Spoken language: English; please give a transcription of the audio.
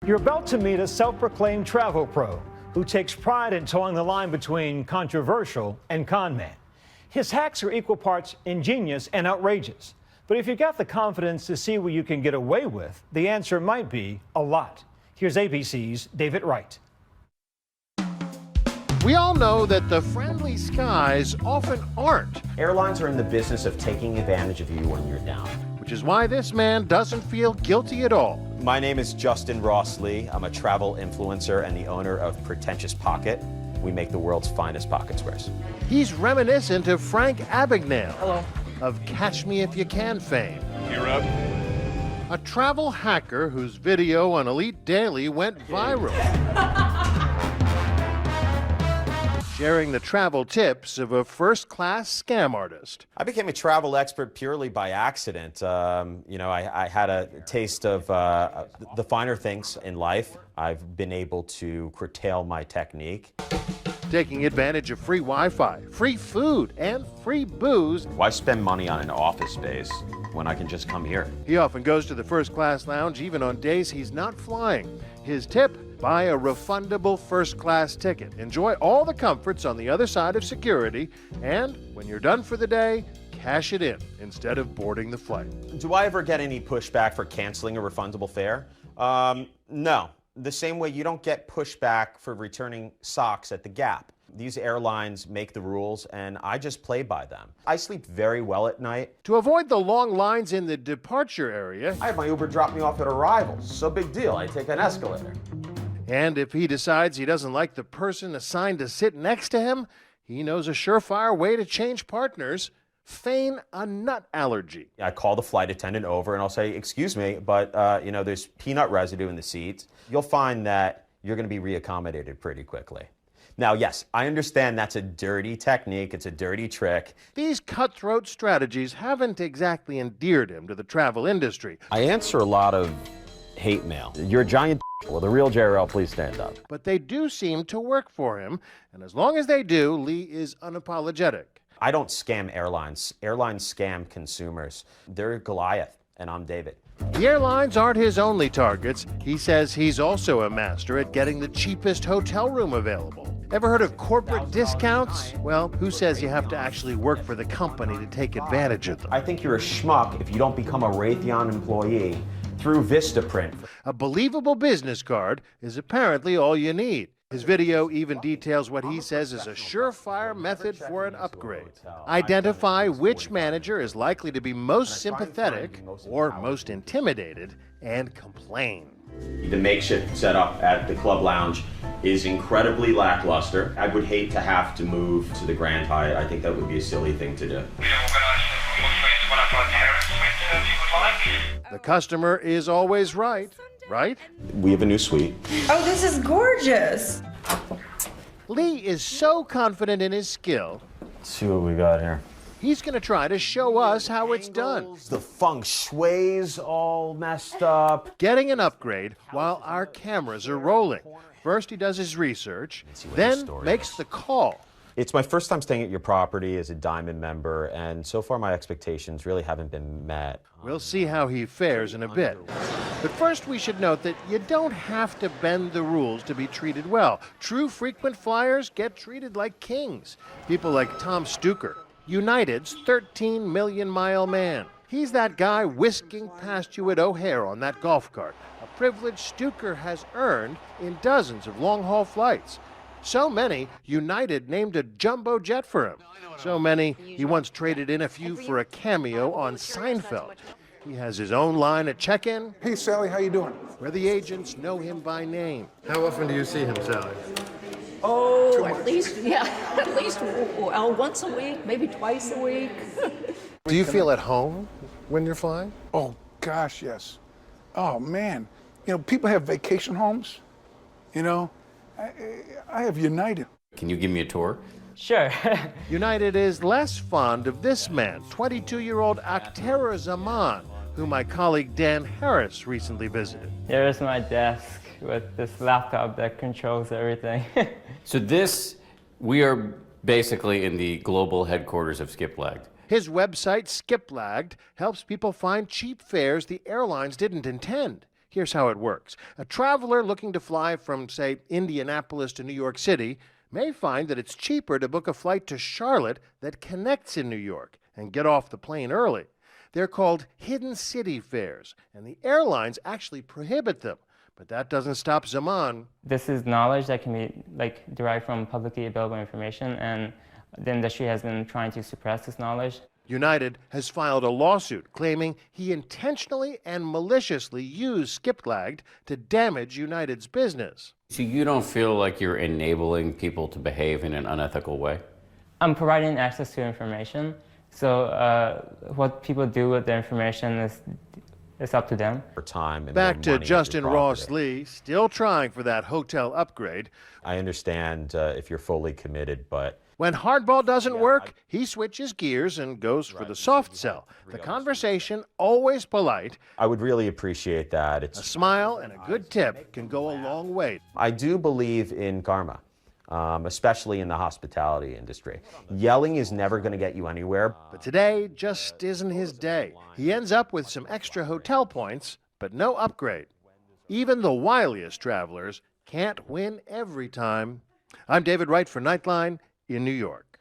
You're about to meet a self-proclaimed travel pro who takes pride in towing the line between controversial and con man. His hacks are equal parts ingenious and outrageous. But if you've got the confidence to see what you can get away with, the answer might be a lot. Here's ABC's David Wright. We all know that the friendly skies often aren't. Airlines are in the business of taking advantage of you when you're down. Which is why this man doesn't feel guilty at all. My name is JustinLeeRoss. I'm a travel influencer and the owner of Pretentious Pocket. We make the world's finest pocket squares. He's reminiscent of Frank Abagnale. Hello. Of Catch Me If You Can fame. You're up. A travel hacker whose video on Elite Daily went viral. Sharing the travel tips of a first-class scam artist. I became a travel expert purely by accident. I had a taste of the finer things in life. I've been able to curtail my technique. Taking advantage of free Wi-Fi, free food, and free booze. Why spend money on an office space when I can just come here? He often goes to the first-class lounge even on days he's not flying. His tip? Buy a refundable first-class ticket. Enjoy all the comforts on the other side of security, and when you're done for the day, cash it in instead of boarding the flight. Do I ever get any pushback for canceling a refundable fare? No. The same way you don't get pushback for returning socks at the Gap. These airlines make the rules, and I just play by them. I sleep very well at night. To avoid the long lines in the departure area, I have my Uber drop me off at arrival. So big deal, I take an escalator. And if he decides he doesn't like the person assigned to sit next to him, he knows a surefire way to change partners. Feign a nut allergy. I call the flight attendant over and I'll say, excuse me, but there's peanut residue in the seats. You'll find that you're going to be reaccommodated pretty quickly. Now, yes, I understand that's a dirty technique. It's a dirty trick. These cutthroat strategies haven't exactly endeared him to the travel industry. I answer a lot of hate mail. You're a giant. Will the real JRL please stand up? But they do seem to work for him. And as long as they do, Lee is unapologetic. I don't scam airlines. Airlines scam consumers. They're Goliath, and I'm David. The airlines aren't his only targets. He says he's also a master at getting the cheapest hotel room available. Ever heard of corporate discounts? Well, who says you have to actually work for the company to take advantage of them? I think you're a schmuck if you don't become a Raytheon employee through Vistaprint. A believable business card is apparently all you need. His video even details what he says is a surefire method for an upgrade. Identify which manager is likely to be most sympathetic or most intimidated and complain. The makeshift setup at the club lounge is incredibly lackluster. I would hate to have to move to the Grand Hyatt. I think that would be a silly thing to do. The customer is always right, right? We have a new suite. Oh, this is gorgeous. Lee is so confident in his skill. Let's see what we got here. He's going to try to show us how it's done. The feng shui's all messed up. Getting an upgrade while our cameras are rolling. First, he does his research, then makes the call. It's my first time staying at your property as a Diamond member, and so far my expectations really haven't been met. We'll see how he fares in a bit. But first, we should note that you don't have to bend the rules to be treated well. True frequent flyers get treated like kings. People like Tom Stuker, United's 13 million mile man. He's that guy whisking past you at O'Hare on that golf cart, a privilege Stuker has earned in dozens of long-haul flights. So many, United named a jumbo jet for him. So many, he once traded in a few for a cameo on Seinfeld. He has his own line at check-in. Hey, Sally, how you doing? Where the agents know him by name. How often do you see him, Sally? Oh, at least once a week, maybe twice a week. Do you feel at home when you're flying? Oh, gosh, yes. Oh, man. People have vacation homes. I have United. Can you give me a tour? Sure. United is less fond of this man, 22-year-old Akhtar Zaman, who my colleague Dan Harris recently visited. There is my desk with this laptop that controls everything. So we are basically in the global headquarters of Skiplagged. His website, Skiplagged, helps people find cheap fares the airlines didn't intend. Here's how it works. A traveler looking to fly from, say, Indianapolis to New York City may find that it's cheaper to book a flight to Charlotte that connects in New York and get off the plane early. They're called hidden city fares, and the airlines actually prohibit them. But that doesn't stop Zaman. This is knowledge that can be derived from publicly available information, and the industry has been trying to suppress this knowledge. United has filed a lawsuit claiming he intentionally and maliciously used Skiplagged to damage United's business. So you don't feel like you're enabling people to behave in an unethical way? I'm providing access to information, so what people do with the information is up to them. For time and Back more to money is Justin your Ross property. Lee, still trying for that hotel upgrade. I understand if you're fully committed, but When hardball doesn't work, he switches gears and goes for the soft sell. The conversation, always polite. I would really appreciate that. A smile and a good tip can go a long way. I do believe in karma, especially in the hospitality industry. Yelling is never going to get you anywhere. But today just isn't his day. He ends up with some extra hotel points, but no upgrade. Even the wiliest travelers can't win every time. I'm David Wright for Nightline in New York.